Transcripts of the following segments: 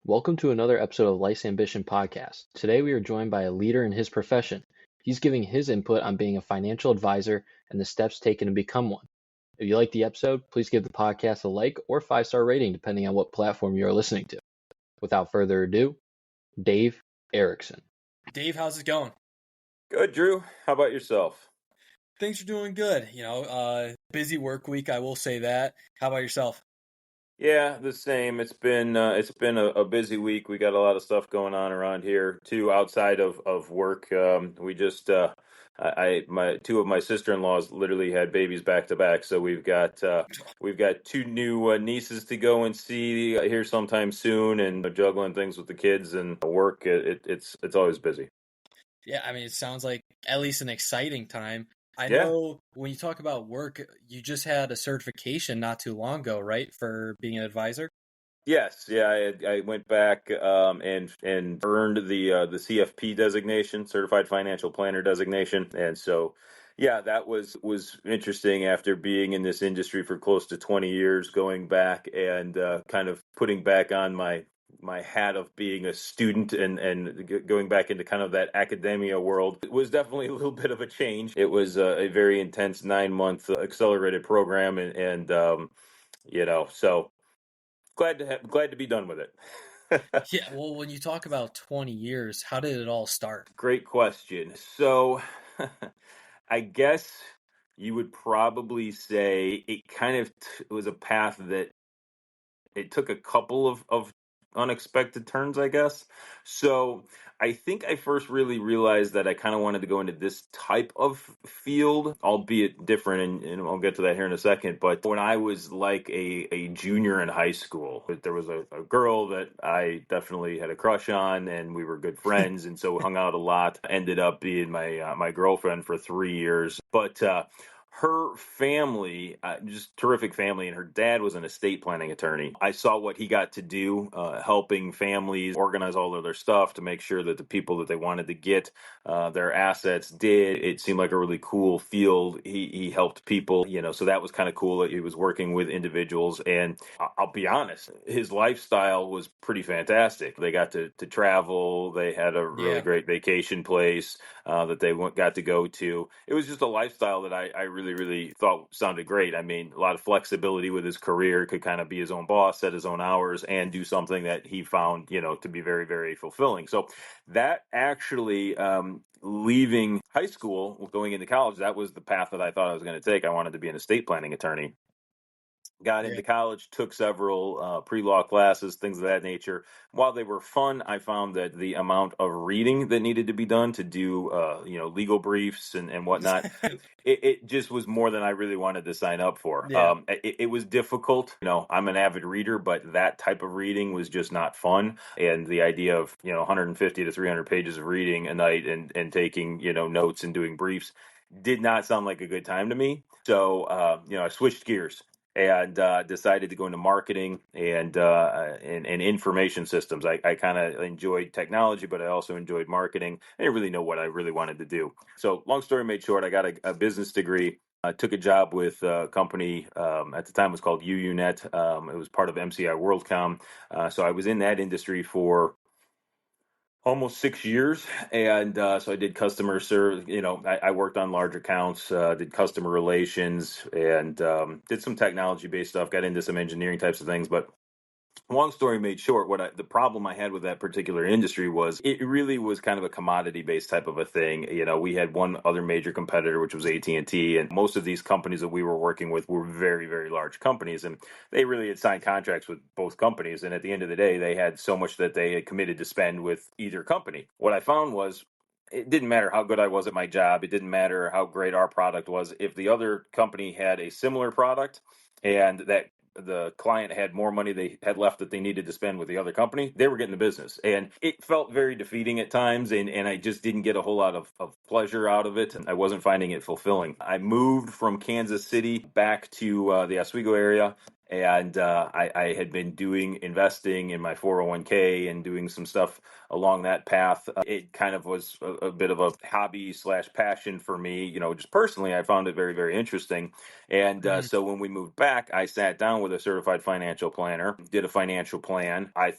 Welcome to another episode of Life's Ambition podcast. Today we are joined by a leader in his profession. He's giving his input on being a financial advisor and the steps taken to become one. If you like the episode, please give the podcast a like or 5-star rating depending on what platform you are listening to. Without further ado, Dave Erickson. Dave, how's it going? Good, Drew. How about yourself? Things are doing good. Busy work week, I will say that. How about yourself? Yeah, the same. It's been a busy week. We got a lot of stuff going on around here too, outside of work. We just my two of my sister-in-laws literally had babies back to back, so we've got two new nieces to go and see here sometime soon, and juggling things with the kids and work. It's always busy. Yeah, I mean, it sounds like at least an exciting time. I Yeah. know when you talk about work, you just had a certification not too long ago, right, for being an advisor? Yes, yeah, I went back and earned the CFP designation, Certified Financial Planner designation, and so yeah, that was interesting after being in this industry for close to 20 years, going back and kind of putting back on my hat of being a student and going back into kind of that academia world. It was definitely a little bit of a change. It was a very intense 9-month accelerated program, so. Glad to be done with it. Yeah, well, when you talk about 20 years, how did it all start? Great question. So, I guess you would probably say it kind of was a path that it took a couple of unexpected turns, I guess. So I think I first really realized that I kind of wanted to go into this type of field, albeit different, and I'll get to that here in a second. But when I was like a junior in high school, there was a girl that I definitely had a crush on, and we were good friends, and so we hung out a lot. Ended up being my girlfriend for 3 years, but her family, just terrific family, and her dad was an estate planning attorney. I saw what he got to do, helping families organize all of their stuff to make sure that the people that they wanted to get their assets did. It seemed like a really cool field. He helped people, so that was kind of cool that he was working with individuals. And I'll be honest, his lifestyle was pretty fantastic. They got to travel. They had a really great vacation place that they got to go to. It was just a lifestyle that I really thought sounded great. I mean, a lot of flexibility with his career, could kind of be his own boss, set his own hours, and do something that he found, to be very, very fulfilling. So that actually, leaving high school, going into college, that was the path that I thought I was going to take. I wanted to be an estate planning attorney. Got into college, took several pre-law classes, things of that nature. While they were fun, I found that the amount of reading that needed to be done to do, legal briefs and whatnot, it just was more than I really wanted to sign up for. Yeah. It was difficult. I'm an avid reader, but that type of reading was just not fun. And the idea of, 150 to 300 pages of reading a night and taking, notes and doing briefs did not sound like a good time to me. So, I switched gears and decided to go into marketing and information systems. I kind of enjoyed technology, but I also enjoyed marketing. I didn't really know what I really wanted to do. So long story made short, I got a business degree. I took a job with a company, at the time it was called UUNet. It was part of MCI WorldCom. So I was in that industry for almost 6 years, and so I did customer service. I worked on large accounts, did customer relations, and did some technology based stuff. Got into some engineering types of things, but long story made short, the problem I had with that particular industry was it really was kind of a commodity based type of a thing. We had one other major competitor, which was AT&T, and most of these companies that we were working with were very, very large companies, and they really had signed contracts with both companies. And at the end of the day, they had so much that they had committed to spend with either company. What I found was, it didn't matter how good I was at my job. It didn't matter how great our product was. If the other company had a similar product and that the client had more money they had left that they needed to spend with the other company, they were getting the business. And it felt very defeating at times, and I just didn't get a whole lot of pleasure out of it. I wasn't finding it fulfilling. I moved from Kansas City back to the Oswego area, And I had been investing in my 401k and doing some stuff along that path. It kind of was a bit of a hobby / passion for me. Just personally, I found it very, very interesting. And so when we moved back, I sat down with a certified financial planner, did a financial plan. I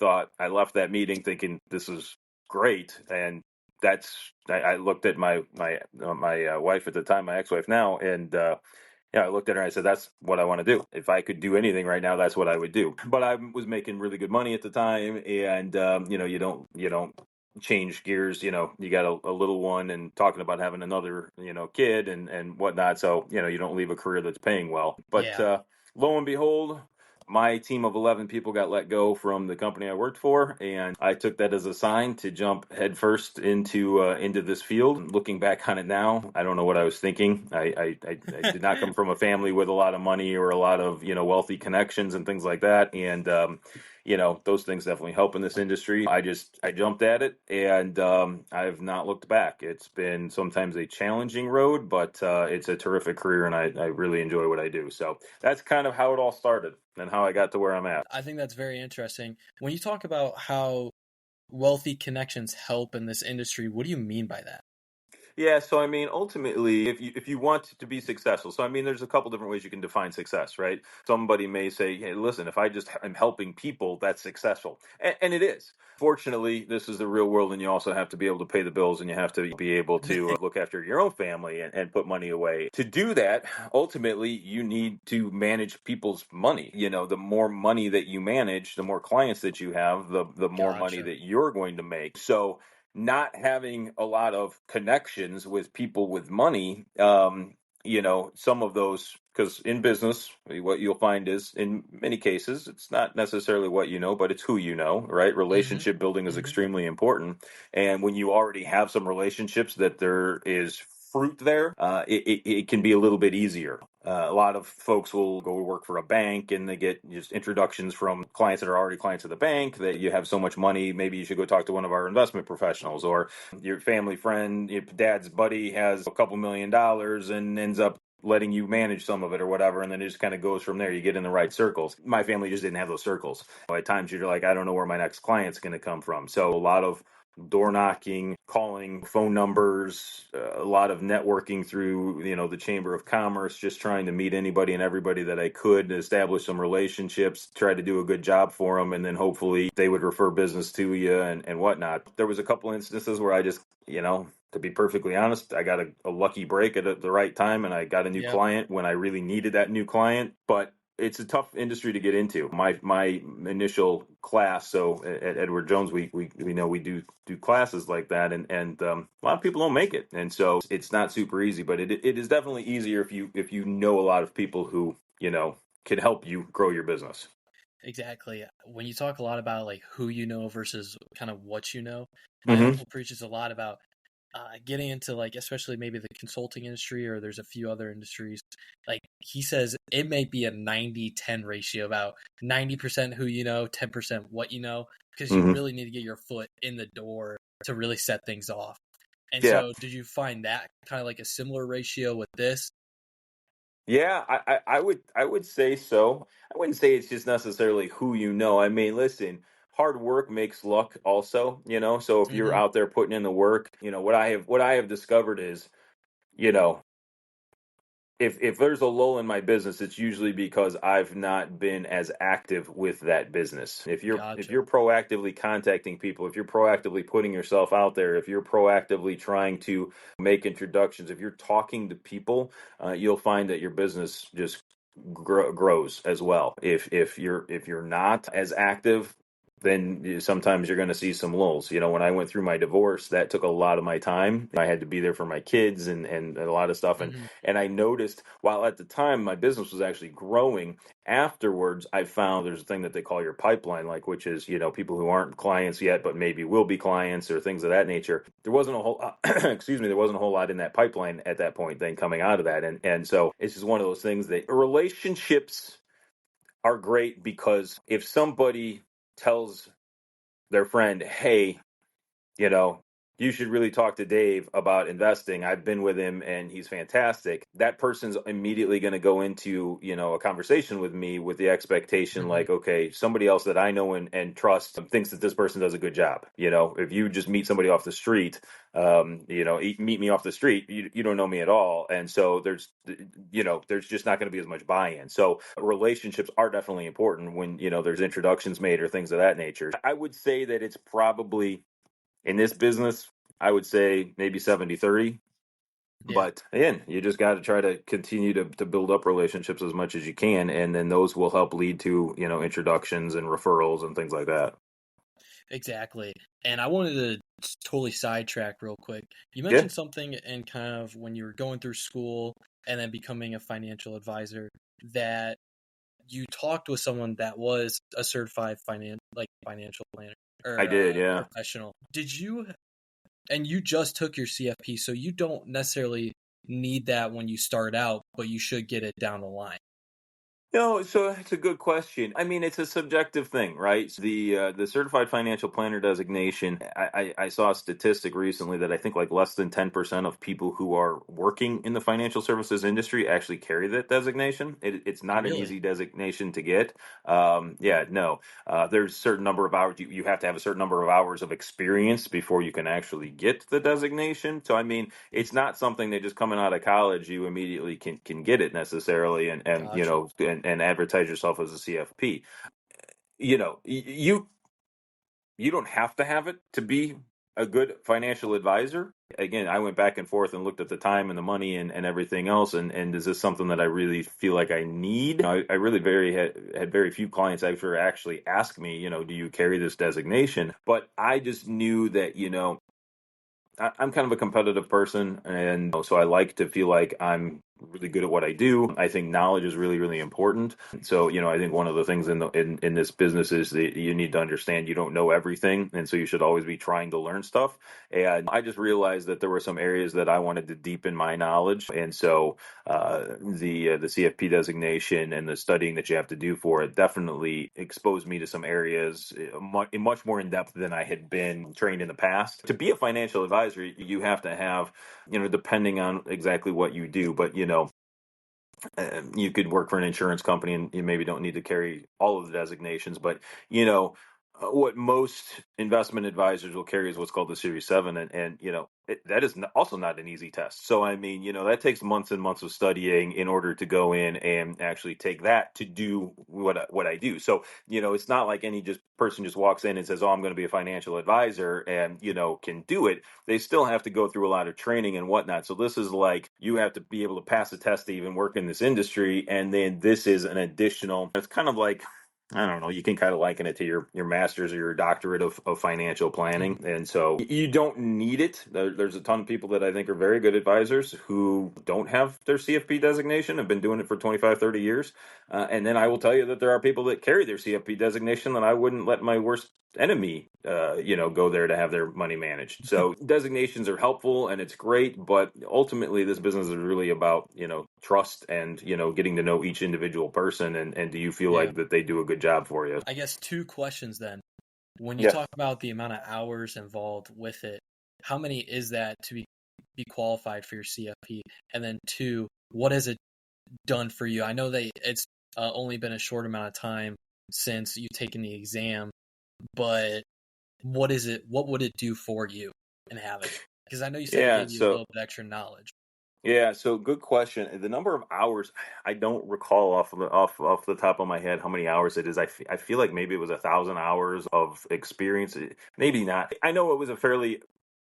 left that meeting thinking this is great. And I looked at my wife at the time, my ex-wife now, and I looked at her and I said, that's what I want to do. If I could do anything right now, that's what I would do. But I was making really good money at the time. And, you don't change gears. You got a little one and talking about having another, kid and whatnot. So, you don't leave a career that's paying well. But Yeah. lo and behold, my team of 11 people got let go from the company I worked for, and I took that as a sign to jump headfirst into this field. Looking back on it now, I don't know what I was thinking. I did not come from a family with a lot of money or a lot of wealthy connections and things like that, and those things definitely help in this industry. I jumped at it, and I've not looked back. It's been sometimes a challenging road, but it's a terrific career, and I really enjoy what I do. So that's kind of how it all started and how I got to where I'm at. I think that's very interesting. When you talk about how wealthy connections help in this industry, what do you mean by that? Yeah, so I mean, ultimately, if you want to be successful, so I mean, there's a couple different ways you can define success, right? Somebody may say, "Hey, listen, if I just am helping people, that's successful," and it is. Fortunately, this is the real world, and you also have to be able to pay the bills, and you have to be able to look after your own family and put money away. To do that, ultimately, you need to manage people's money. The more money that you manage, the more clients that you have, the more money Gotcha. that you're going to make. So not having a lot of connections with people with money, some of those, because in business, what you'll find is in many cases, it's not necessarily what you know, but it's who you know, right? hmm Relationship building is hmm extremely important. And when you already have some relationships that there is fruit there, it can be a little bit easier. A lot of folks will go work for a bank and they get just introductions from clients that are already clients of the bank that you have so much money. Maybe you should go talk to one of our investment professionals, or your family friend, your dad's buddy has a couple $1 million and ends up letting you manage some of it or whatever. And then it just kind of goes from there. You get in the right circles. My family just didn't have those circles. At times you're like, I don't know where my next client's going to come from. So a lot of door knocking, calling phone numbers, a lot of networking through, the Chamber of Commerce, just trying to meet anybody and everybody that I could, establish some relationships, try to do a good job for them, and then hopefully they would refer business to you and whatnot. There was a couple instances where I just, to be perfectly honest, I got a lucky break at the right time, and I got a new Yep. client when I really needed that new client. But it's a tough industry to get into. My initial class, so at Edward Jones, we know we do classes like that, and a lot of people don't make it, and so it's not super easy. But it is definitely easier if you know a lot of people who can help you grow your business. Exactly. When you talk a lot about like who you know versus kind of what you know, my Mm-hmm. uncle preaches a lot about getting into like especially maybe the consulting industry, or there's a few other industries. Like he says it may be a 90-10 ratio, about 90% who you know, 10% what you know, because you Mm-hmm. really need to get your foot in the door to really set things off. And Yeah. so did you find that kind of like a similar ratio with this? Yeah, I would say so. I wouldn't say it's just necessarily who you know. I mean, listen, hard work makes luck also, So if you're hmm out there putting in the work, what I have discovered is, you know, if there's a lull in my business, it's usually because I've not been as active with that business. If you're Gotcha. proactively contacting people, if you're proactively putting yourself out there, if you're proactively trying to make introductions, if you're talking to people, you'll find that your business just grows as well. If you're not as active, then sometimes you're going to see some lulls. When I went through my divorce, that took a lot of my time. I had to be there for my kids and a lot of stuff. And hmm and I noticed, while at the time my business was actually growing, afterwards I found there's a thing that they call your pipeline, like, which is, people who aren't clients yet but maybe will be clients or things of that nature. There wasn't a whole excuse me, there wasn't a whole lot in that pipeline at that point then coming out of that. And so it's just one of those things that relationships are great, because if somebody tells their friend, hey, you know, you should really talk to Dave about investing. I've been with him and he's fantastic. That person's immediately going to go into, a conversation with me with the expectation Mhm. like, okay, somebody else that I know and trust thinks that this person does a good job. If you just meet somebody off the street, meet me off the street, you don't know me at all. And so there's just not going to be as much buy-in. So relationships are definitely important when, there's introductions made or things of that nature. I would say that it's probably in this business, I would say maybe 70-30. Yeah, But again, you just got to try to continue to build up relationships as much as you can. And then those will help lead to, introductions and referrals and things like that. exactly. And I wanted to totally sidetrack real quick. You Yeah, mentioned something in kind of when you were going through school and then becoming a financial advisor that you talked with someone that was a certified financial planner I or did. Yeah. professional. Did you and you just took your CFP, so you don't necessarily need that when you start out, but you should get it down the line. No, so it's a good question. I mean, it's a subjective thing, right? So the certified financial planner designation. I saw a statistic recently that I think like less than 10% of people who are working in the financial services industry actually carry that designation. It's not an Really? easy designation to get. Yeah, no. There's a certain number of hours you have to have a certain number of hours of experience before you can actually get the designation. So I mean, it's not something that just coming out of college you immediately can get it necessarily and Gotcha. and advertise yourself as a CFP. You don't have to have it to be a good financial advisor. Again, I went back and forth and looked at the time and the money and everything else. And is this something that I really feel like I need? I really had very few clients actually ask me, do you carry this designation? But I just knew that, I'm kind of a competitive person, and so I like to feel like I'm really good at what I do. I think knowledge is really, really important. So, I think one of the things in this business is that you need to understand you don't know everything, and so you should always be trying to learn stuff. And I just realized that there were some areas that I wanted to deepen my knowledge, and so the CFP designation and the studying that you have to do for it definitely exposed me to some areas much more in depth than I had been trained in the past. To be a financial advisor, you have to have, depending on exactly what you do, but you could work for an insurance company and you maybe don't need to carry all of the designations, but what most investment advisors will carry is what's called the Series 7, and that is also not an easy test. So I mean, that takes months and months of studying in order to go in and actually take that to do what I do. So it's not like any just person just walks in and says, "Oh, I'm going to be a financial advisor," and can do it. They still have to go through a lot of training and whatnot. So this is like you have to be able to pass a test to even work in this industry, and then this is an additional. It's kind of like, I don't know, you can kind of liken it to your master's or your doctorate of financial Mhm. planning. And so you don't need it. There's a ton of people that I think are very good advisors who don't have their CFP designation, have been doing it for 25, 30 years. And then I will tell you that there are people that carry their CFP designation that I wouldn't let my worst enemy, go there to have their money managed. So designations are helpful and it's great, but ultimately this business is really about, trust and, getting to know each individual person. And do you feel Yeah. like that they do a good job for you? I guess two questions then. When you Yeah. talk about the amount of hours involved with it, how many is that to be qualified for your CFP? And then two, what has it done for you? I know that it's only been a short amount of time since you've taken the exam, but what would it do for you in having it? Because I know you said it Yeah. gave you a So little bit extra knowledge. Yeah, so good question. The number of hours, I don't recall off the top of my head how many hours it is. I feel like maybe it was 1,000 hours of experience. Maybe not. I know it was a fairly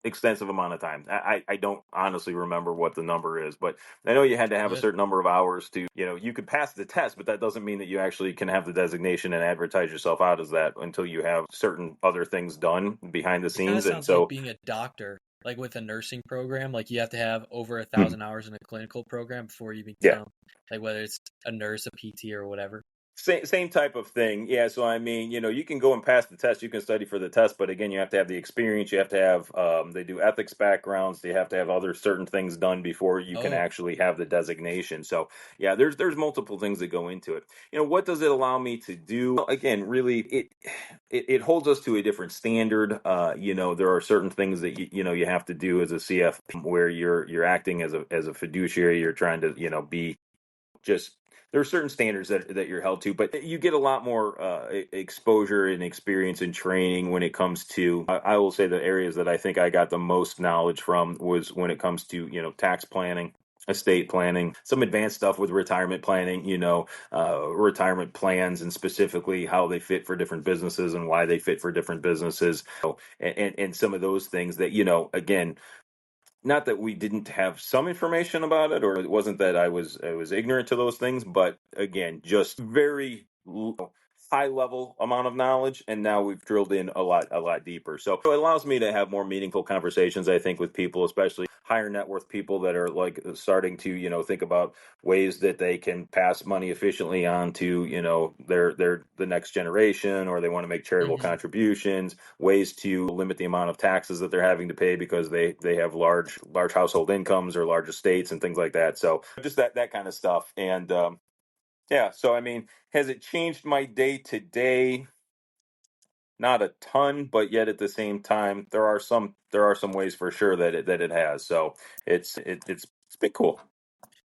extensive amount of time. I don't honestly remember what the number is, but I know you had to have a Good. certain number of hours to, you could pass the test, but that doesn't mean that you actually can have the designation and advertise yourself out as that until you have certain other things done behind the It kind of scenes. And sounds like so, being a doctor, like with a nursing program. Like you have to have over a Mhm. thousand hours in a clinical program before you Yeah. become like whether it's a nurse, a PT, or whatever. Same type of thing. Yeah. So, I mean, you can go and pass the test. You can study for the test, but again, you have to have the experience. You have to have, they do ethics backgrounds. You have to have other certain things done before you can Oh, actually have the designation. So, yeah, there's multiple things that go into it. What does it allow me to do? Well, again, really, it holds us to a different standard. There are certain things that you have to do as a CFP where you're acting as a fiduciary. You're trying to, be just there are certain standards that you're held to, but you get a lot more exposure and experience and training when it comes to. I will say the areas that I think I got the most knowledge from was when it comes to tax planning, estate planning, some advanced stuff with retirement planning, retirement plans and specifically how they fit for different businesses and why they fit for different businesses. And some of those things that, again, not that we didn't have some information about it, or it wasn't that I was ignorant to those things, but again, just very high level amount of knowledge, and now we've drilled in a lot deeper. So it allows me to have more meaningful conversations, I think, with people, especially higher net worth people that are like starting to think about ways that they can pass money efficiently on to their the next generation, or they want to make charitable hmm contributions, ways to limit the amount of taxes that they're having to pay because they have large household incomes or large estates and things like that. So just that kind of stuff. And yeah, so I mean, has it changed my day to day? Not a ton, but yet at the same time, there are some ways for sure that it has. So it's been cool.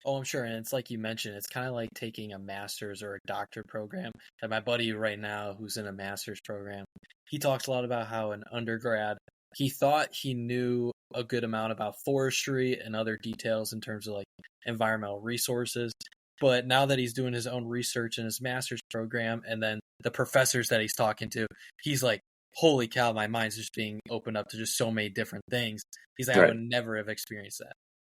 Oh, I'm sure. And it's like you mentioned, it's kind of like taking a master's or a doctorate program. And my buddy right now, who's in a master's program, he talks a lot about how an undergrad, he thought he knew a good amount about forestry and other details in terms of like environmental resources. But now that he's doing his own research in his master's program and then the professors that he's talking to, he's like, holy cow, my mind's just being opened up to just so many different things. He's like, I Right. would never have experienced that.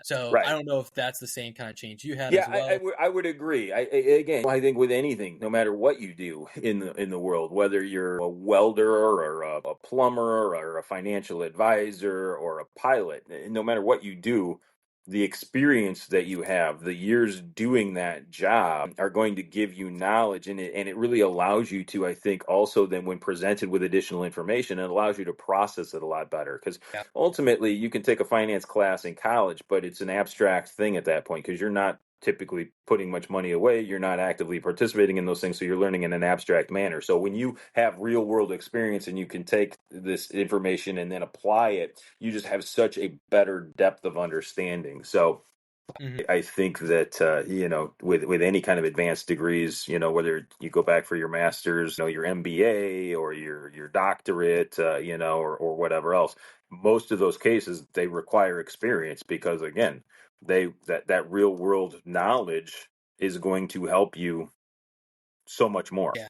So I Right. don't know if that's the same kind of change you had Yeah, as I, I well. would I would agree. Again, I think with anything, no matter what you do in the world, whether you're a welder or a plumber or a financial advisor or a pilot, no matter what you do, the experience that you have, the years doing that job are going to give you knowledge, and it really allows you to, I think, also then when presented with additional information, it allows you to process it a lot better because Yeah. ultimately you can take a finance class in college, but it's an abstract thing at that point because you're not typically putting much money away. You're not actively participating in those things. So you're learning in an abstract manner. So when you have real world experience and you can take this information and then apply it, you just have such a better depth of understanding. So hmm I think that with any kind of advanced degrees, whether you go back for your master's, your MBA or your doctorate, or whatever else, most of those cases they require experience because again, that real world knowledge is going to help you so much more. Yeah.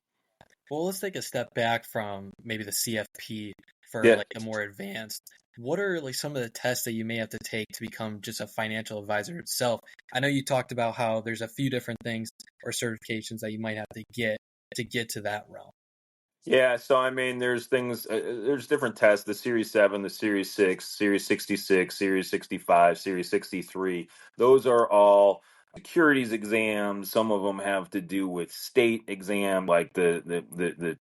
Well, let's take a step back from maybe the CFP for Yeah. like the more advanced. What are like some of the tests that you may have to take to become just a financial advisor itself? I know you talked about how there's a few different things or certifications that you might have to get to that realm. Yeah, so I mean, there's different tests: the Series 7, the Series 6, Series 66, Series 65, Series 63. Those are all securities exams. Some of them have to do with state exam, like the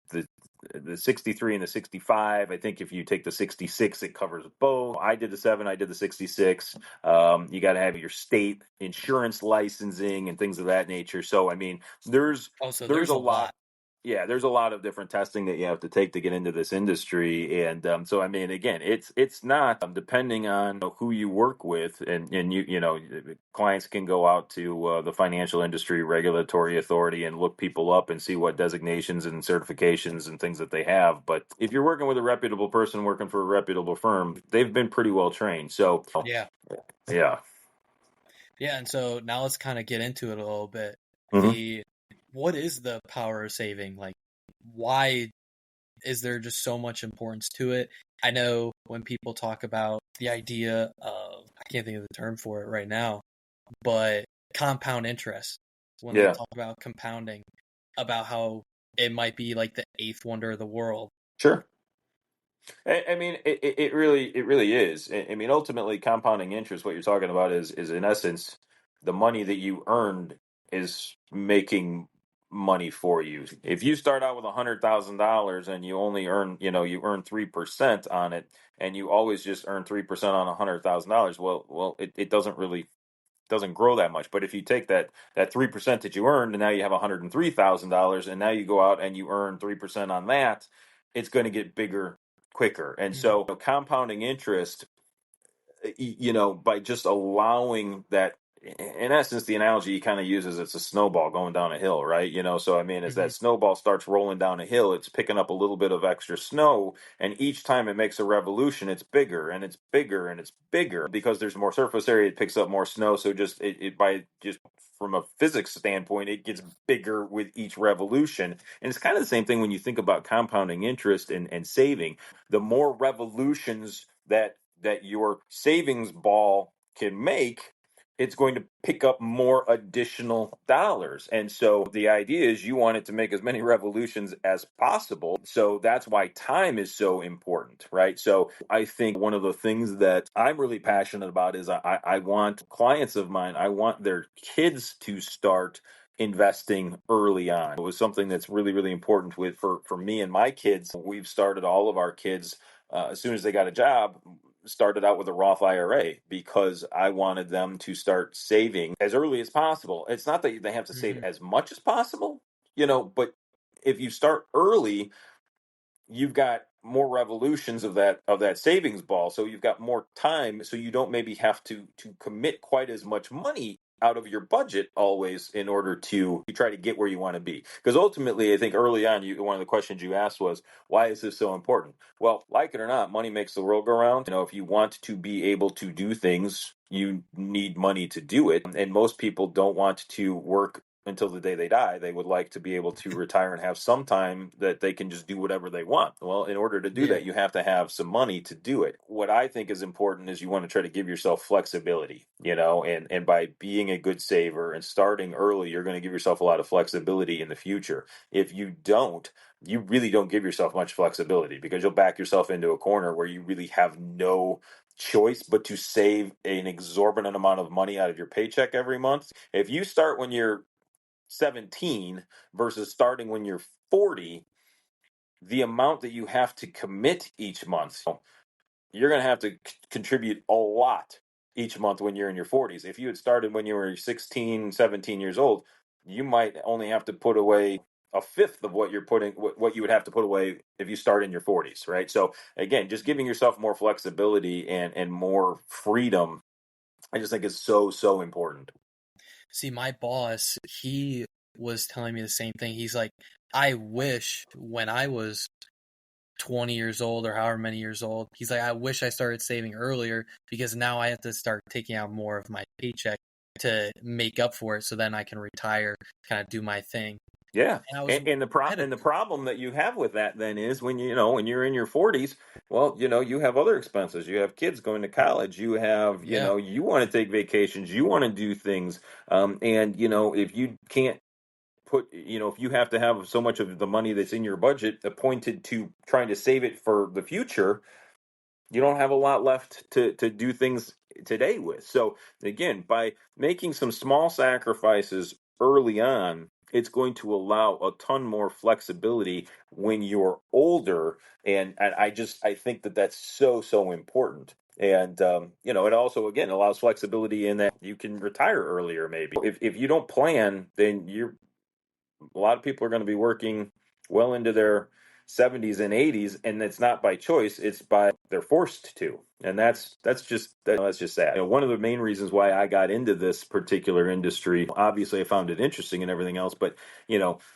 63 and the 65. I think if you take the 66, it covers both. I did the 7, I did the 66. You got to have your state insurance licensing and things of that nature. So I mean, there's Oh, so there's there's a a lot. lot. Yeah, there's a lot of different testing that you have to take to get into this industry, and so I mean, again, it's not depending on who you work with, and clients can go out to the financial industry regulatory authority and look people up and see what designations and certifications and things that they have. But if you're working with a reputable person working for a reputable firm, they've been pretty well trained. So Yeah. yeah. Yeah, and so now let's kind of get into it a little bit. hmm The What is the power of saving? Like, why is there just so much importance to it? I know when people talk about the idea of, I can't think of the term for it right now, but compound interest, when they Yeah, talk about compounding, about how it might be like the eighth wonder of the world. sure. I mean, it really is. I mean, ultimately, compounding interest. What you're talking about is in essence the money that you earned is making. money for you. If you start out with $100,000 and you only earn, you earn 3% on it, and you always just earn 3% on $100,000, it doesn't grow that much. But if you take that 3% that you earned, and now you have $103,000, and now you go out and you earn 3% on that, it's going to get bigger quicker. And so compounding interest, by just allowing that, in essence, the analogy he kind of uses, it's a snowball going down a hill, right? So I mean, as that snowball starts rolling down a hill, it's picking up a little bit of extra snow, and each time it makes a revolution, it's bigger and it's bigger and it's bigger because there's more surface area. It picks up more snow, so just from a physics standpoint, it gets bigger with each revolution. And it's kind of the same thing when you think about compounding interest and saving. The more revolutions that your savings ball can make, it's going to pick up more additional dollars. And so the idea is you want it to make as many revolutions as possible. So that's why time is so important, right? So I think one of the things that I'm really passionate about is I want clients of mine, I want their kids to start investing early on. It was something that's really, really important for me and my kids. We've started all of our kids as soon as they got a job, started out with a Roth IRA because I wanted them to start saving as early as possible. It's not that they have to save as much as possible, but if you start early, you've got more revolutions of that savings ball, so you've got more time, so you don't maybe have to commit quite as much money out of your budget always in order to try to get where you want to be. Because ultimately, I think early on, one of the questions you asked was, why is this so important? Well, like it or not, money makes the world go round. If you want to be able to do things, you need money to do it, and most people don't want to work until the day they die. They would like to be able to retire and have some time that they can just do whatever they want. Well, in order to do that, you have to have some money to do it. What I think is important is you want to try to give yourself flexibility, and by being a good saver and starting early, you're going to give yourself a lot of flexibility in the future. If you don't, you really don't give yourself much flexibility because you'll back yourself into a corner where you really have no choice but to save an exorbitant amount of money out of your paycheck every month. If you start when you're 17 versus starting when you're 40, the amount that you have to commit each month, you're going to have to contribute a lot each month when you're in your 40s. If you had started when you were 16, 17 years old, you might only have to put away a fifth of what what you would have to put away if you start in your 40s, right? So again, just giving yourself more flexibility and more freedom, I just think is so important. See, my boss, he was telling me the same thing. He's like, I wish when I was 20 years old or however many years old, he's like, I wish I started saving earlier because now I have to start taking out more of my paycheck to make up for it so then I can retire, kind of do my thing. Yeah, and the problem that you have with that then is when when you're in your 40s, well, you have other expenses. You have kids going to college. You have you want to take vacations. You want to do things, and if you can't if you have to have so much of the money that's in your budget appointed to trying to save it for the future, you don't have a lot left to do things today with. So again, by making some small sacrifices early on, it's going to allow a ton more flexibility when you're older. And I think that that's so important. And it also again allows flexibility in that you can retire earlier. Maybe if you don't plan, then a lot of people are going to be working well into their 70s and 80s, and it's not by choice, it's by they're forced to. And that's just sad. One of the main reasons why I got into this particular industry, obviously I found it interesting and everything else, but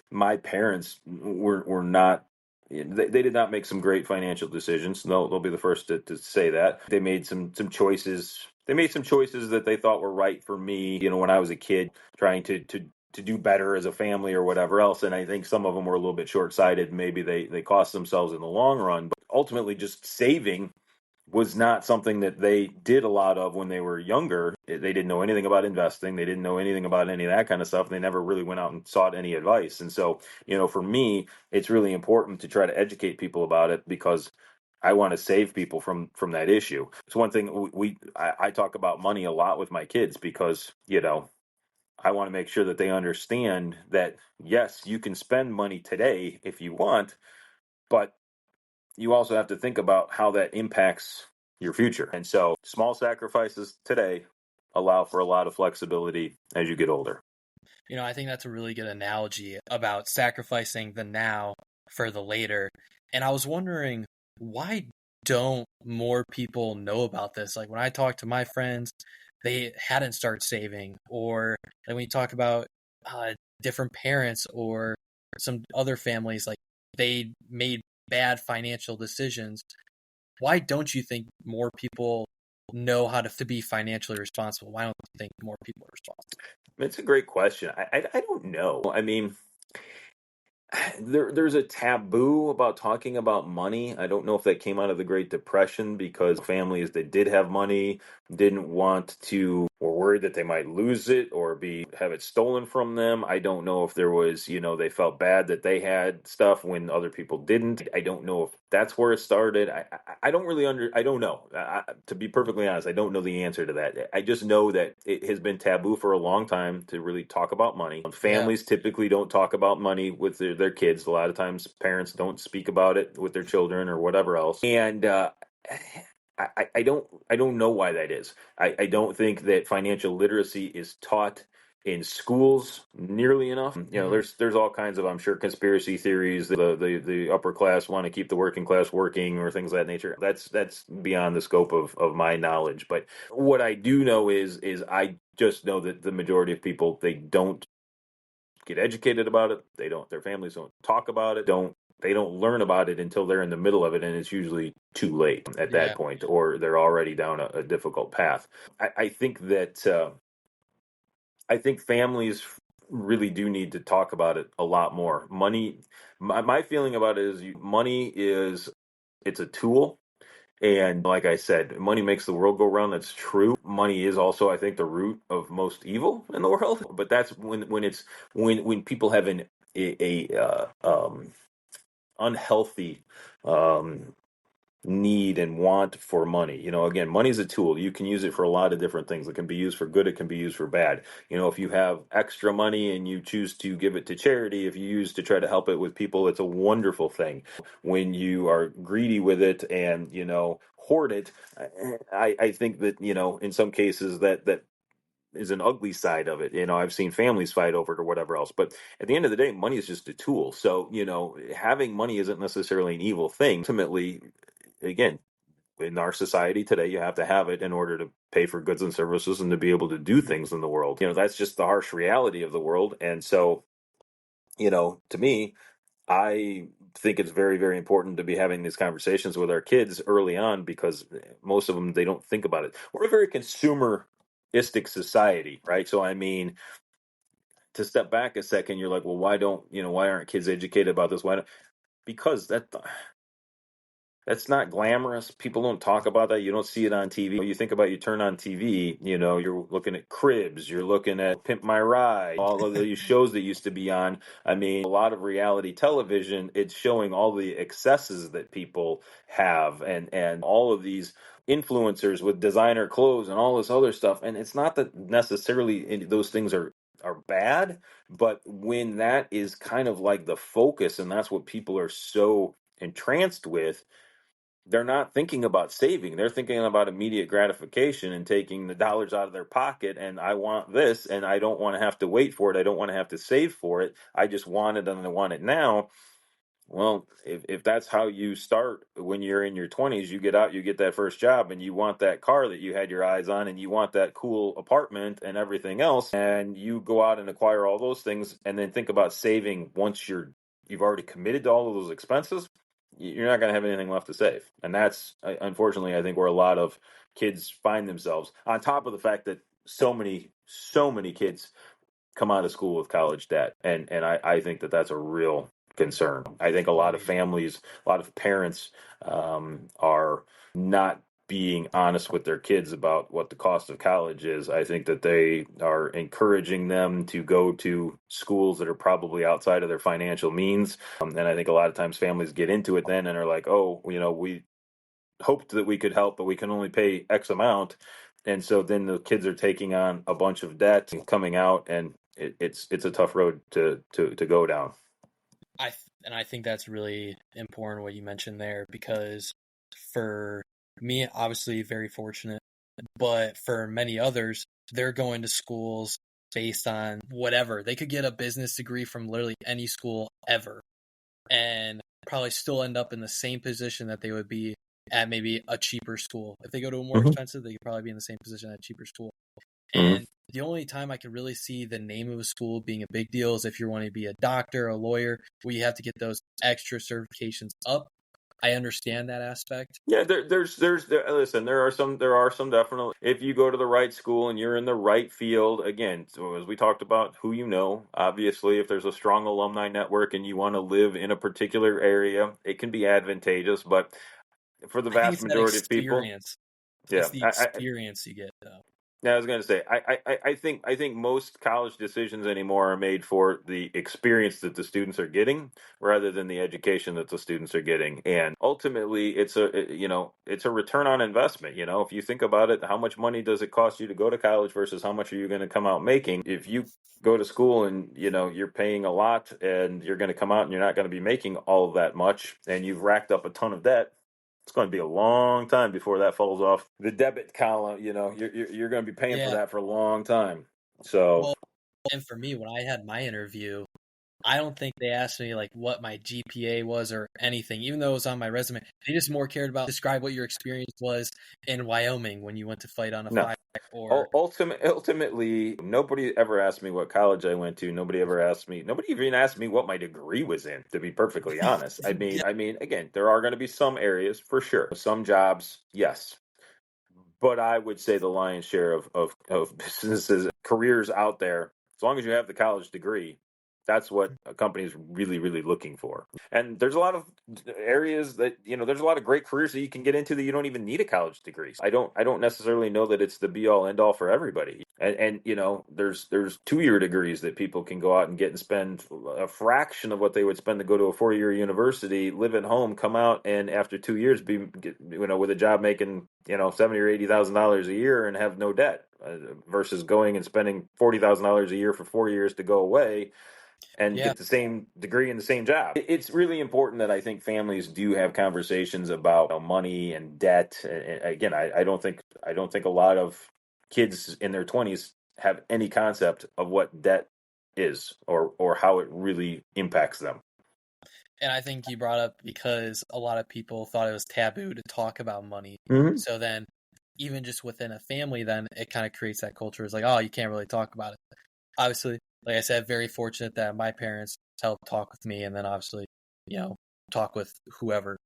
my parents were not, they did not make some great financial decisions. They'll be the first to say that. They made some choices. They made some choices that they thought were right for me, when I was a kid, trying to do better as a family or whatever else. And I think some of them were a little bit short-sighted. Maybe they cost themselves in the long run. But ultimately, just saving was not something that they did a lot of when they were younger. They didn't know anything about investing. They didn't know anything about any of that kind of stuff. They never really went out and sought any advice. And so, for me, it's really important to try to educate people about it because I want to save people from that issue. It's one thing I talk about money a lot with my kids because, I want to make sure that they understand that, yes, you can spend money today if you want, but you also have to think about how that impacts your future. And so small sacrifices today allow for a lot of flexibility as you get older. I think that's a really good analogy about sacrificing the now for the later. And I was wondering, why don't more people know about this? Like when I talk to my friends, they hadn't started saving, or when we talk about different parents or some other families, like they made bad financial decisions. Why don't you think more people know how to be financially responsible? Why don't you think more people are responsible? It's a great question. I don't know. I mean, there's a taboo about talking about money. I don't know if that came out of the Great Depression because families that did have money didn't want to, or worried that they might lose it or have it stolen from them. I don't know if there was, they felt bad that they had stuff when other people didn't. I don't know if that's where it started. I don't really I don't know. To be perfectly honest, I don't know the answer to that. I just know that it has been taboo for a long time to really talk about money. Families typically don't talk about money with their kids. A lot of times parents don't speak about it with their children or whatever else. And I don't know why that is. I don't think that financial literacy is taught in schools nearly enough. There's all kinds of, I'm sure, conspiracy theories that the upper class want to keep the working class working or things of that nature. That's beyond the scope of my knowledge. But what I do know is I just know that the majority of people, they don't get educated about it. Their families don't talk about it. They don't learn about it until they're in the middle of it, and it's usually too late at that point, or they're already down a difficult path. I think that I think families really do need to talk about it a lot more. Money, my feeling about it is money it's a tool. And like I said, money makes the world go round. That's true. Money is also, I think, the root of most evil in the world. But that's when people have a unhealthy need and want for money. Again, money is a tool. You can use it for a lot of different things. It can be used for good. It can be used for bad. If you have extra money and you choose to give it to charity, if you use to try to help it with people, it's a wonderful thing. When you are greedy with it and, hoard it, I think that, in some cases that is an ugly side of it. I've seen families fight over it or whatever else. But at the end of the day, money is just a tool. So, having money isn't necessarily an evil thing. Ultimately, again, in our society today, you have to have it in order to pay for goods and services and to be able to do things in the world. That's just the harsh reality of the world. And so, to me, I think it's very, very important to be having these conversations with our kids early on because most of them, they don't think about it. We're a very consumeristic society, right? So, I mean, to step back a second, you're like, well, why aren't kids educated about this? Because that's not glamorous. People don't talk about that. You don't see it on TV. When you think about, you turn on TV, you're looking at Cribs, you're looking at Pimp My Ride, all of these shows that used to be on. I mean, a lot of reality television, it's showing all the excesses that people have and all of these influencers with designer clothes and all this other stuff. And it's not that necessarily those things are bad, but when that is kind of like the focus and that's what people are so entranced with, they're not thinking about saving. They're thinking about immediate gratification and taking the dollars out of their pocket. And I want this, and I don't want to have to wait for it. I don't want to have to save for it. I just want it, and I want it now. Well, if that's how you start when you're in your 20s, you get out, you get that first job, and you want that car that you had your eyes on, and you want that cool apartment and everything else, and you go out and acquire all those things, and then think about saving once you've already committed to all of those expenses. You're not going to have anything left to save. And that's, unfortunately, I think where a lot of kids find themselves, on top of the fact that so many kids come out of school with college debt. And I think that that's a real concern. I think a lot of families, a lot of parents are not being honest with their kids about what the cost of college is. I think that they are encouraging them to go to schools that are probably outside of their financial means. And I think a lot of times families get into it then and are like, oh, we hoped that we could help, but we can only pay X amount. And so then the kids are taking on a bunch of debt and coming out, and it's a tough road to go down. I think that's really important what you mentioned there, because for me, obviously very fortunate, but for many others, they're going to schools based on whatever. They could get a business degree from literally any school ever and probably still end up in the same position that they would be at maybe a cheaper school. If they go to a more expensive, they could probably be in the same position at a cheaper school. And the only time I can really see the name of a school being a big deal is if you're wanting to be a doctor, a lawyer, where you have to get those extra certifications up. I understand that aspect. Yeah, listen, there are some definitely, if you go to the right school and you're in the right field, again, so as we talked about, who you know, obviously, if there's a strong alumni network and you want to live in a particular area, it can be advantageous, but for the I think vast it's that majority of people, experience. yeah, It's the experience you get, though. yeah, I was going to say, I think most college decisions anymore are made for the experience that the students are getting rather than the education that the students are getting. And ultimately, it's a return on investment. You know, if you think about it, how much money does it cost you to go to college versus how much are you going to come out making? If you go to school and, you're paying a lot and you're going to come out and you're not going to be making all of that much and you've racked up a ton of debt, it's going to be a long time before that falls off the debit column. You're going to be paying for that for a long time. So, well, and for me, when I had my interview, I don't think they asked me like what my GPA was or anything, even though it was on my resume. They just more cared about describe what your experience was in Wyoming when you went to fight on a fire. Or ultimately, nobody ever asked me what college I went to. Nobody even asked me what my degree was in, to be perfectly honest. Yeah. I mean, again, there are going to be some areas for sure, some jobs, yes. But I would say the lion's share of businesses, careers out there, as long as you have the college degree, that's what a company is really, really looking for. And there's a lot of areas that, there's a lot of great careers that you can get into that you don't even need a college degree. I don't necessarily know that it's the be all end all for everybody. And there's 2-year degrees that people can go out and get and spend a fraction of what they would spend to go to a 4-year university, live at home, come out, and after 2 years with a job making $70,000 or $80,000 a year and have no debt, versus going and spending $40,000 a year for 4 years to go away and get the same degree in the same job. It's really important that I think families do have conversations about money and debt. And again, I don't think a lot of kids in their 20s have any concept of what debt is or how it really impacts them. And I think you brought up because a lot of people thought it was taboo to talk about money. Mm-hmm. So then even just within a family, then it kind of creates that culture. It's like, oh, you can't really talk about it. Obviously, like I said, very fortunate that my parents helped talk with me and then obviously, talk with whoever.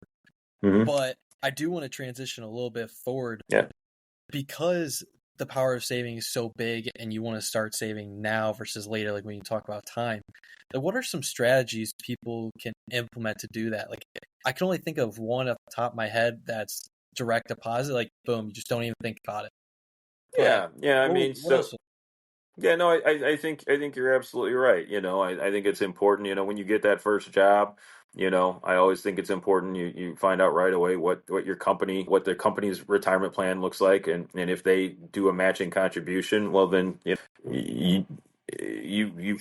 Mm-hmm. But I do want to transition a little bit forward. Yeah. Because the power of saving is so big and you want to start saving now versus later, like when you talk about time, like what are some strategies people can implement to do that? Like I can only think of one off the top of my head that's direct deposit, like boom, you just don't even think about it. But Yeah. I mean, what else? yeah, no, I think you're absolutely right. I think it's important. When you get that first job, I always think it's important you find out right away what the company's retirement plan looks like, and if they do a matching contribution, well then you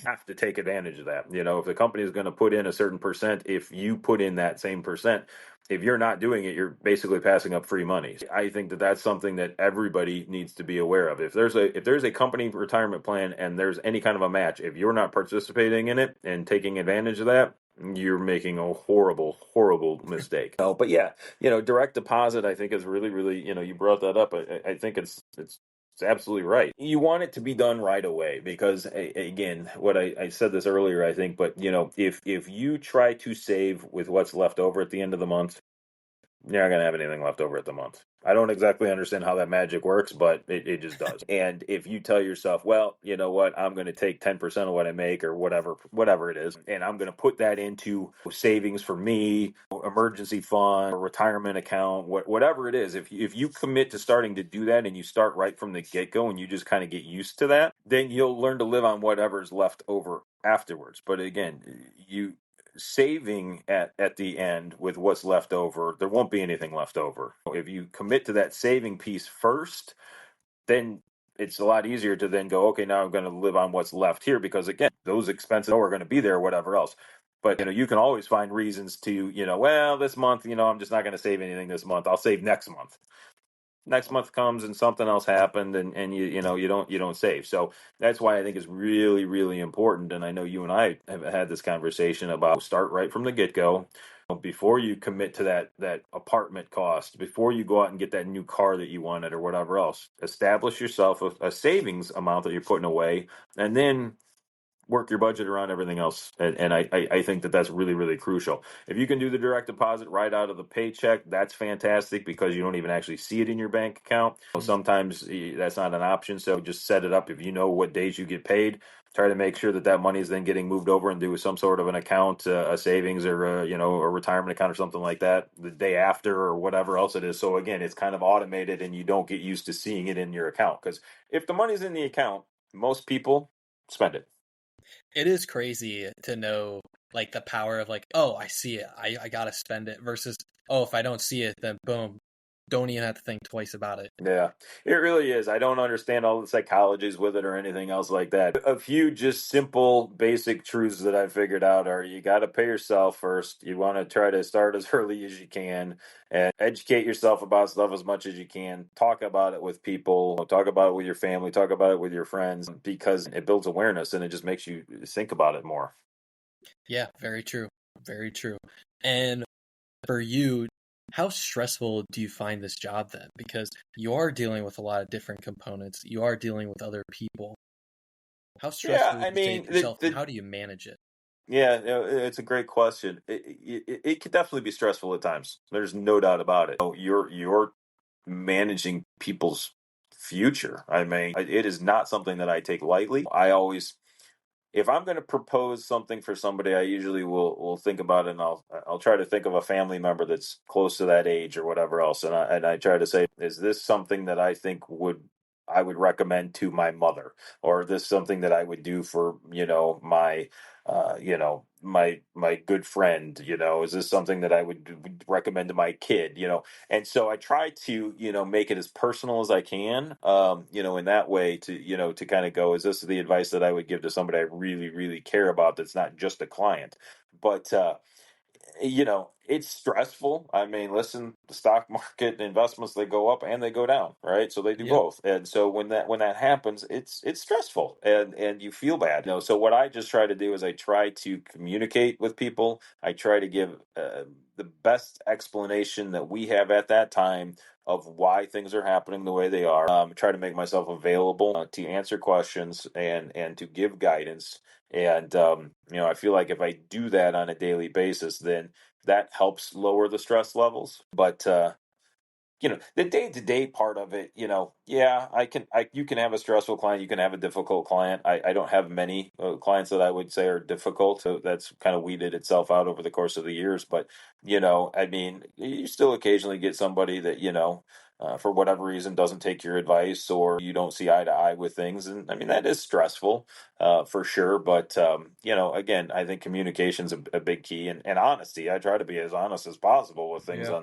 have to take advantage of that. If the company is going to put in a certain percent, if you put in that same percent, if you're not doing it, you're basically passing up free money. I think that that's something that everybody needs to be aware of. If there's a company retirement plan and there's any kind of a match, if you're not participating in it and taking advantage of that, you're making a horrible, horrible mistake. But yeah, direct deposit, I think is really, really, you brought that up. I think it's absolutely right. You want it to be done right away because, again, what I said this earlier, I think, but if you try to save with what's left over at the end of the month, you're not going to have anything left over at the month. I don't exactly understand how that magic works, but it just does. And if you tell yourself, well, you know what, I'm going to take 10% of what I make or whatever it is, and I'm going to put that into savings for me, emergency fund, or retirement account, whatever it is, if you commit to starting to do that and you start right from the get-go and you just kind of get used to that, then you'll learn to live on whatever's left over afterwards. But again, saving at the end with what's left over, there won't be anything left over. If you commit to that saving piece first, then it's a lot easier to then go, okay, now I'm going to live on what's left here, because again, those expenses are going to be there, or whatever else. But you can always find reasons to, well, this month, I'm just not going to save anything this month. I'll save next month. Next month comes and something else happened, and you don't save. So that's why I think it's really, really important. And I know you and I have had this conversation about start right from the get-go. Before you commit to that apartment cost, before you go out and get that new car that you wanted or whatever else, establish yourself a savings amount that you're putting away, and then work your budget around everything else. And I think that that's really, really crucial. If you can do the direct deposit right out of the paycheck, that's fantastic, because you don't even actually see it in your bank account. Sometimes that's not an option. So just set it up. If you know what days you get paid, try to make sure that money is then getting moved over into some sort of an account, a savings, or a retirement account or something like that the day after, or whatever else it is. So again, it's kind of automated, and you don't get used to seeing it in your account, because if the money's in the account, most people spend it. It is crazy to know like the power of like, oh, I see it, I gotta spend it, versus, oh, if I don't see it, then boom, don't even have to think twice about it. Yeah, it really is. I don't understand all the psychologies with it or anything else like that. A few just simple, basic truths that I figured out are: you got to pay yourself first. You want to try to start as early as you can and educate yourself about stuff as much as you can. Talk about it with people, talk about it with your family, talk about it with your friends, because it builds awareness and it just makes you think about it more. Yeah, very true. Very true. And for you, how stressful do you find this job then? Because you are dealing with a lot of different components. You are dealing with other people. How Yeah, stressful would I you say mean, it yourself, and how do you manage it? yeah, it's a great question. It could definitely be stressful at times. There's no doubt about it. You're managing people's future. I mean, it is not something that I take lightly. I always, if I'm going to propose something for somebody, I usually will think about it, and I'll try to think of a family member that's close to that age or whatever else, and I try to say, is this something that I would recommend to my mother, or is this something that I would do for my good friend? Is this something that I would recommend to my kid? And so I try to make it as personal as I can, in that way, to kind of go, is this the advice that I would give to somebody I really, really care about, that's not just a client? But it's stressful. I mean, listen, the stock market investments, they go up and they go down, right? So they do Yep. both. And so when that happens, it's stressful, and you feel bad. So what I just try to do is I try to communicate with people. I try to give the best explanation that we have at that time of why things are happening the way they are. Try to make myself available to answer questions and to give guidance. And I feel like if I do that on a daily basis, then that helps lower the stress levels. But the day-to-day part of it, yeah, you can have a stressful client, you can have a difficult client. I don't have many clients that I would say are difficult, so that's kind of weeded itself out over the course of the years. But I mean, you still occasionally get somebody that for whatever reason doesn't take your advice, or you don't see eye to eye with things, and I mean, that is stressful, for sure. But again, I think communication's a big key, and honesty. I try to be as honest as possible with things. Yeah.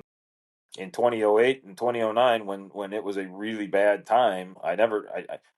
In 2008 and 2009, when it was a really bad time, I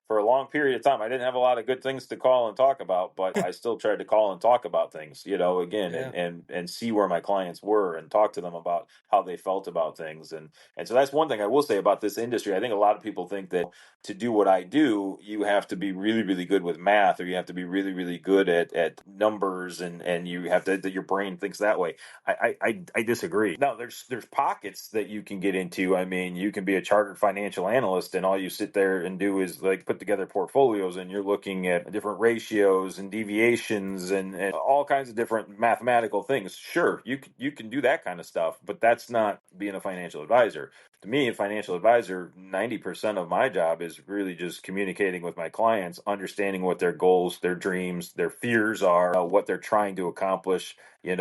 for a long period of time, I didn't have a lot of good things to call and talk about, but I still tried to call and talk about things, again, Yeah. and see where my clients were and talk to them about how they felt about things. And so that's one thing I will say about this industry. I think a lot of people think that to do what I do, you have to be really, really good with math, or you have to be really, really good at numbers, and you have to, that your brain thinks that way. I disagree. Now, there's pockets that you can get into. I mean, you can be a chartered financial analyst, and all you sit there and do is like put together portfolios, and you're looking at different ratios and deviations and all kinds of different mathematical things. Sure, you can do that kind of stuff, but that's not being a financial advisor. To me, a financial advisor, 90% of my job is really just communicating with my clients, understanding what their goals, their dreams, their fears are, what they're trying to accomplish, and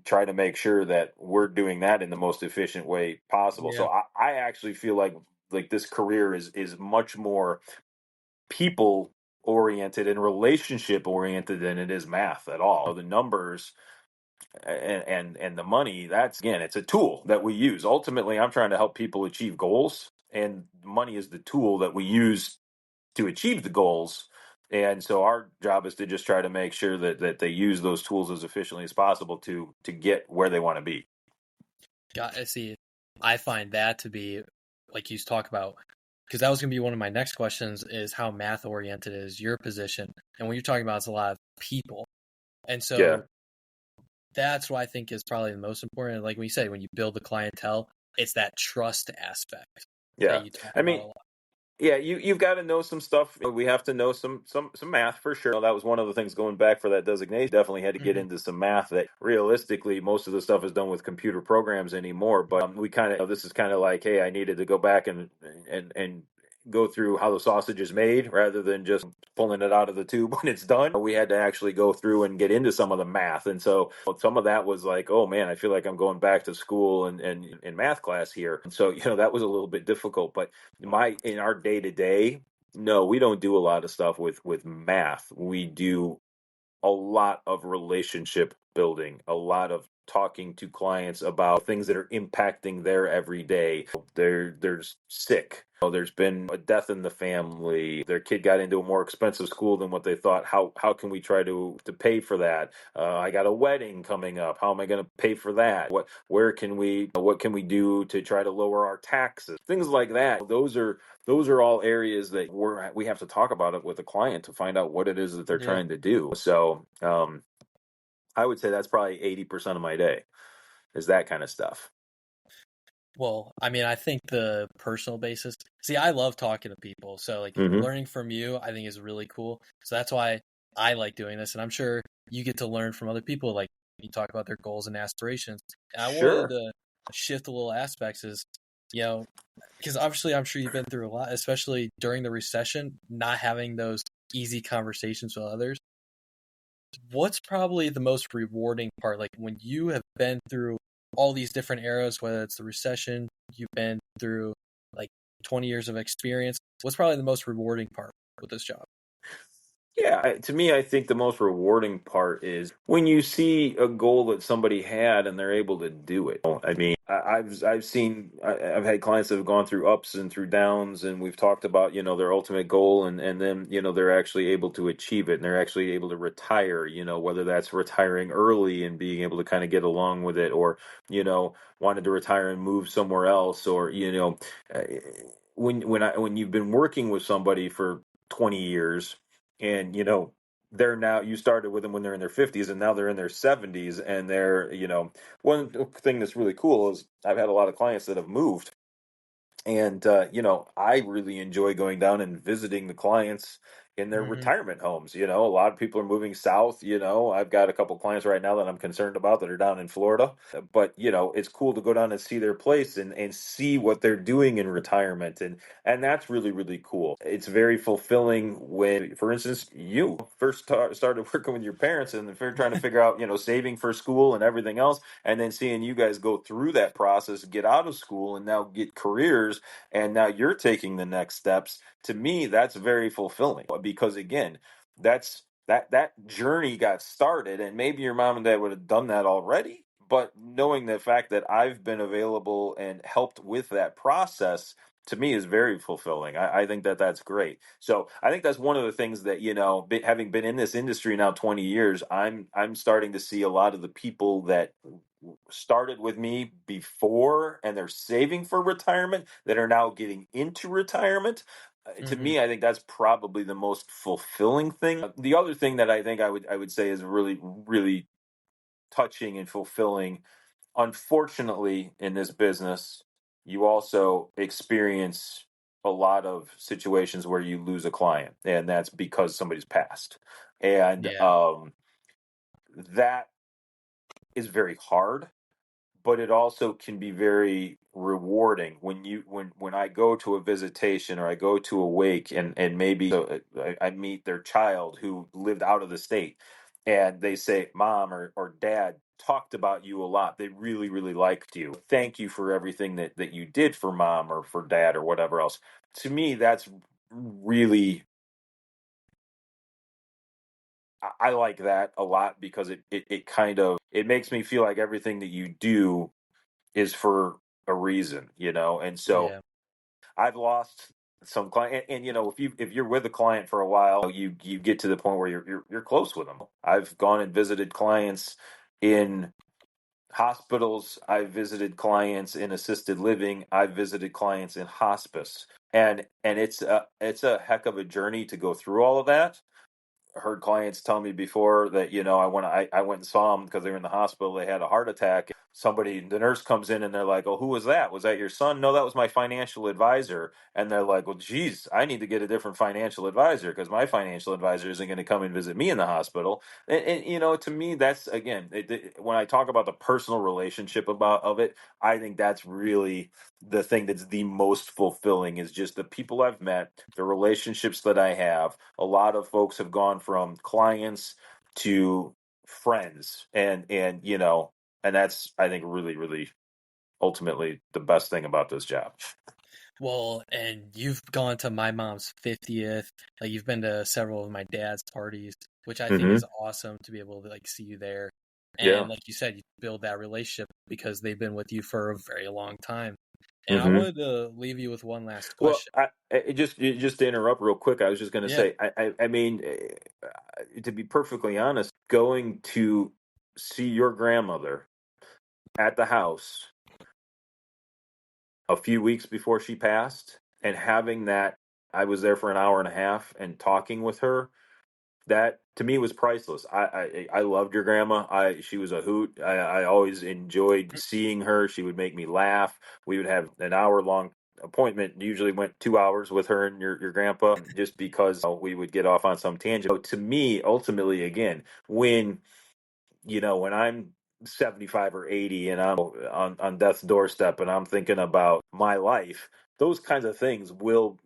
try to make sure that we're doing that in the most efficient way possible. Yeah. So I actually feel like this career is much more people oriented and relationship oriented than it is math at all. The numbers and the money, that's, again, it's a tool that we use. Ultimately, I'm trying to help people achieve goals, and money is the tool that we use to achieve the goals. And so our job is to just try to make sure that they use those tools as efficiently as possible to get where they want to be. I see. I find that to be, like you talk about, because that was going to be one of my next questions, is how math oriented is your position. And when you're talking about, it's a lot of people. And so Yeah. that's what I think is probably the most important. Like when you say, when you build the clientele, it's that trust aspect Yeah. that you talk I about mean, a lot. yeah, you've got to know some stuff. We have to know some math for sure. That was one of the things going back for that designation. Definitely had to get Mm-hmm. into some math. That realistically, most of the stuff is done with computer programs anymore. But we kind of this is kind of like, hey, I needed to go back and go through how the sausage is made rather than just pulling it out of the tube when it's done. We had to actually go through and get into some of the math, and so some of that was like, oh man, I feel like I'm going back to school and in math class here. And so that was a little bit difficult, but in our day to day, no, we don't do a lot of stuff with math. We do a lot of relationship building, a lot of talking to clients about things that are impacting their everyday. There's sick. There's been a death in the family. Their kid got into a more expensive school than what they thought. How can we try to pay for that? I got a wedding coming up. How am I going to pay for that? What can we do to try to lower our taxes? Things like that. Those are all areas that we have to talk about it with the client to find out what it is that they're Yeah. trying to do. So I would say that's probably 80% of my day is that kind of stuff. Well, I mean, I think the personal basis. See, I love talking to people. So, like, Hmm. learning from you, I think is really cool. So that's why I like doing this. And I'm sure you get to learn from other people. Like, you talk about their goals and aspirations. And I wanted Sure. to shift a little aspects is, you know, because obviously I'm sure you've been through a lot, especially during the recession, not having those easy conversations with others. What's probably the most rewarding part? Like when you have been through all these different eras, whether it's the recession, you've been through like 20 years of experience. What's probably the most rewarding part with this job? Yeah, to me, I think the most rewarding part is when you see a goal that somebody had and they're able to do it. I mean, I've had clients that have gone through ups and through downs, and we've talked about their ultimate goal, and then they're actually able to achieve it, and they're actually able to retire. Whether that's retiring early and being able to kind of get along with it, or wanted to retire and move somewhere else, or uh, when you've been working with somebody for 20 years and they're now you started with them when they're in their 50s and now they're in their 70s and they're one thing that's really cool is I've had a lot of clients that have moved and I really enjoy going down and visiting the clients in their Hmm. retirement homes. A lot of people are moving south. I've got a couple clients right now that I'm concerned about that are down in Florida. But it's cool to go down and see their place and see what they're doing in retirement, and that's really really cool. It's very fulfilling when, for instance, you first started working with your parents and they're trying to figure out saving for school and everything else, and then seeing you guys go through that process, get out of school, and now get careers, and now you're taking the next steps. To me, that's very fulfilling because again, that journey got started, and maybe your mom and dad would have done that already. But knowing the fact that I've been available and helped with that process to me is very fulfilling. I think that that's great. So I think that's one of the things that having been in this industry now 20 years, I'm starting to see a lot of the people that started with me before and they're saving for retirement that are now getting into retirement. To Hmm. me, I think that's probably the most fulfilling thing. The other thing that I think I would say is really really touching and fulfilling, unfortunately, in this business, you also experience a lot of situations where you lose a client, and that's because somebody's passed. And Yeah. that is very hard, but it also can be very rewarding when I go to a visitation or I go to a wake and maybe I meet their child who lived out of the state and they say mom or dad talked about you a lot. They really really liked you. Thank you for everything that you did for mom or for dad or whatever else. To me, that's really, I like that a lot because it kind of it makes me feel like everything that you do is for a reason, and so Yeah. I've lost some client, and if you're with a client for a while, you get to the point where you're close with them. I've gone and visited clients in hospitals. I've visited clients in assisted living. I've visited clients in hospice, and it's a heck of a journey to go through all of that. Heard clients tell me before that I went and saw them because they were in the hospital. They had a heart attack. The nurse comes in and they're like, "Oh, who was that? Was that your son?" "No, that was my financial advisor." And they're like, "Well, geez, I need to get a different financial advisor because my financial advisor isn't going to come and visit me in the hospital." And to me, that's again, when I talk about the personal relationship of it, I think that's really the thing that's the most fulfilling is just the people I've met, the relationships that I have. A lot of folks have gone from clients to friends, and that's, I think, really, really ultimately the best thing about this job. Well, and you've gone to my mom's 50th. Like you've been to several of my dad's parties, which I think Mm-hmm. is awesome to be able to like see you there. Yeah. And like you said, you build that relationship because they've been with you for a very long time. And I Mm-hmm. wanted to leave you with one last Well, question. just to interrupt real quick, I was just going to Yeah. say, I mean, to be perfectly honest, going to see your grandmother at the house a few weeks before she passed and having that, I was there for an hour and a half and talking with her, that to me was priceless. I loved your grandma. She was a hoot. I always enjoyed seeing her. She would make me laugh. We would have an hour long appointment. Usually went 2 hours with her and your grandpa just because we would get off on some tangent. So to me, ultimately, again, when I'm 75 or 80 and I'm on death's doorstep and I'm thinking about my life, those kinds of things will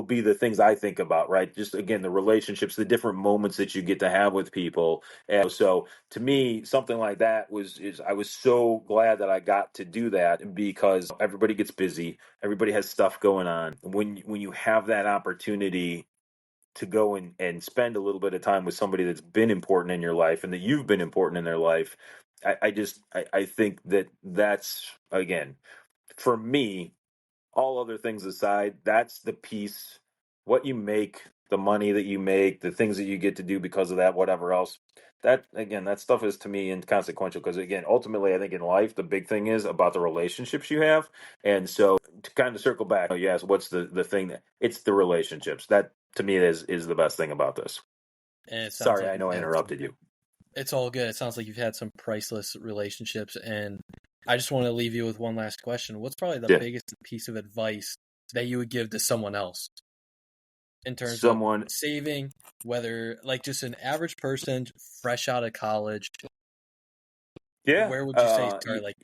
be the things I think about, right? Just again, the relationships, the different moments that you get to have with people. And so to me, something like that I was so glad that I got to do that because everybody gets busy, everybody has stuff going on. When you have that opportunity to go and spend a little bit of time with somebody that's been important in your life and that you've been important in their life, I think that's, again, for me, all other things aside, that's the piece. What you make, the money that you make, the things that you get to do because of that, whatever else, that again, that stuff is to me inconsequential because again, ultimately, I think in life the big thing is about the relationships you have. And so to kind of circle back, yes, what's the thing that it's the relationships that to me is the best thing about this. And it sounds Sorry, like I know I interrupted you. it's all good. It sounds like you've had some priceless relationships. And I just want to leave you with one last question. What's probably the Yeah, biggest piece of advice that you would give to someone else in terms of someone. saving, whether like just an average person fresh out of college, Yeah, where would you say start? Like,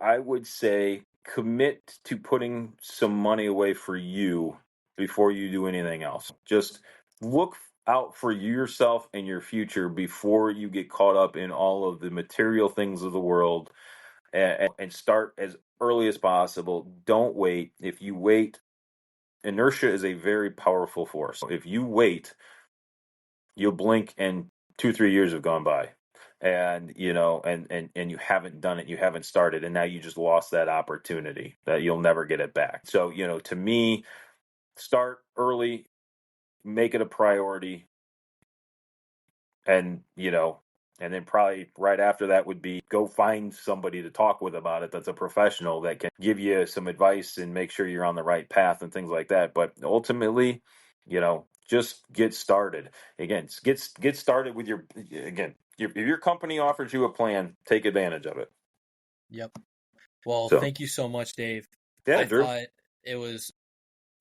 I would say commit to putting some money away for you before you do anything else. Just look out for yourself and your future before you get caught up in all of the material things of the world, and start as early as possible. Don't wait. If you wait, inertia is a very powerful force. If you wait, you'll blink and 2 3 years have gone by, and and you haven't done it, you haven't started, and now you just lost that opportunity that you'll never get it back. So to me, start early, make it a priority, and and then probably right after that would be go find somebody to talk with about it that's a professional that can give you some advice and make sure you're on the right path and things like that. But ultimately, just get started. Again, get started with if your company offers you a plan, take advantage of it. yep. Well, So thank you so much, Dave. yeah, I Drew. thought it was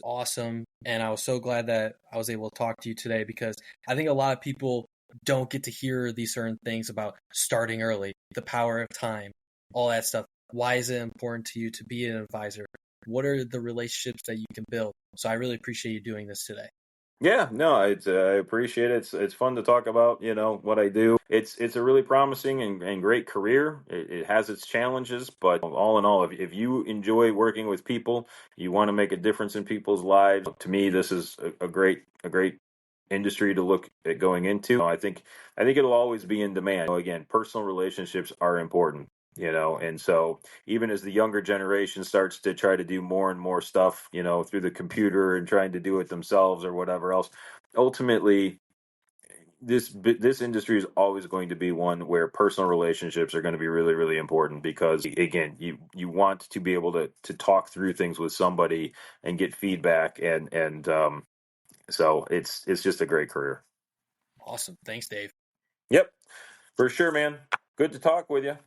awesome, and I was so glad that I was able to talk to you today because I think a lot of people don't get to hear these certain things about starting early, the power of time, all that stuff. Why is it important to you to be an advisor? What are the relationships that you can build? So I really appreciate you doing this today. Yeah, no, I appreciate it. It's fun to talk about, what I do. It's a really promising and great career. It has its challenges, but all in all, if you enjoy working with people, you want to make a difference in people's lives. To me, this is a great industry to look at going into. I think it'll always be in demand. Again, personal relationships are important. And so even as the younger generation starts to try to do more and more stuff, through the computer and trying to do it themselves or whatever else, ultimately this industry is always going to be one where personal relationships are going to be really, really important, because again, you want to be able to talk through things with somebody and get feedback, and so it's just a great career. Awesome. Thanks, Dave. Yep, for sure, man. Good to talk with you.